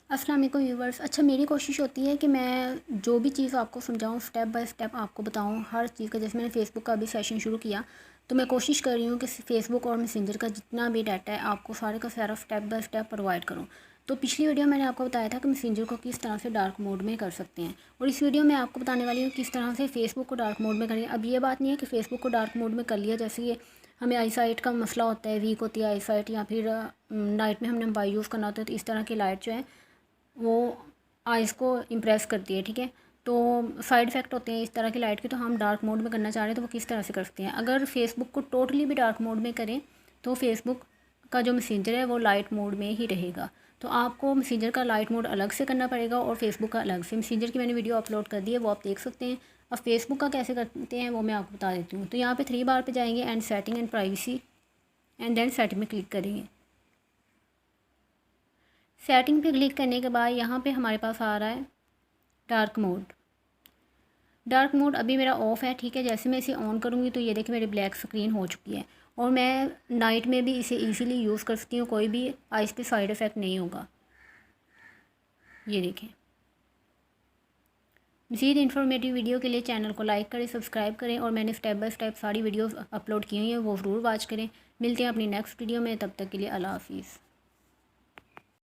अस्सलाम वालेकुम व्यूवर्स। अच्छा, मेरी कोशिश होती है कि मैं जो भी चीज़ आपको समझाऊँ स्टेप बाय स्टेप आपको बताऊँ हर चीज़ का। जैसे मैंने फ़ेसबुक का अभी सेशन शुरू किया तो मैं कोशिश कर रही हूँ कि फ़ेसबुक और मैसेंजर का जितना भी डाटा है आपको सारे का सारा स्टेप बाय स्टेप प्रोवाइड करूँ। तो पिछली वीडियो मैंने आपको बताया था कि मैसेंजर को किस तरह से डार्क मोड में कर सकते हैं, और इस वीडियो में आपको बताने वाली हूँ किस तरह से फ़ेसबुक को डार्क मोड में करें। अब ये बात नहीं है कि फ़ेसबुक को डार्क मोड में कर लिया, जैसे ये हमें आई साइट का मसला होता है, वीक होती है आई साइट, या फिर नाइट में हमने मोबाइल यूज़ करना होता है, तो इस तरह की लाइट जो है वो आइज़ को इम्प्रेस करती है। ठीक है, तो साइड इफ़ेक्ट होते हैं इस तरह की लाइट के। तो हम डार्क मोड में करना चाह रहे हैं तो वो किस तरह से कर सकते हैं। अगर फेसबुक को टोटली भी डार्क मोड में करें तो फेसबुक का जो मैसेंजर है वो लाइट मोड में ही रहेगा। तो आपको मैसेंजर का लाइट मोड अलग से करना पड़ेगा और फेसबुक का अलग से। मैसेंजर की मैंने वीडियो अपलोड कर दी है, वो आप देख सकते हैं। अब फेसबुक का कैसे करते हैं वो मैं आपको बता देती हूँ। तो यहाँ पे 3 बार पे जाएंगे and setting and privacy, and then setting में क्लिक करेंगे। सेटिंग पे क्लिक करने के बाद यहाँ पे हमारे पास आ रहा है डार्क मोड। डार्क मोड अभी मेरा ऑफ़ है। ठीक है, जैसे मैं इसे ऑन करूँगी तो ये देखिए मेरी ब्लैक स्क्रीन हो चुकी है, और मैं नाइट में भी इसे इजीली यूज़ कर सकती हूँ, कोई भी आइज़ पे साइड इफ़ेक्ट नहीं होगा। ये देखें। मज़ीद इन्फॉर्मेटिव वीडियो के लिए चैनल को लाइक करें, सब्सक्राइब करें, और मैंने स्टेप बाय स्टेप सारी वीडियोस अपलोड की हुई हैं, वो ज़रूर वॉच करें। मिलते हैं अपनी नेक्स्ट वीडियो में, तब तक के लिए अल्लाह हाफ़िज़।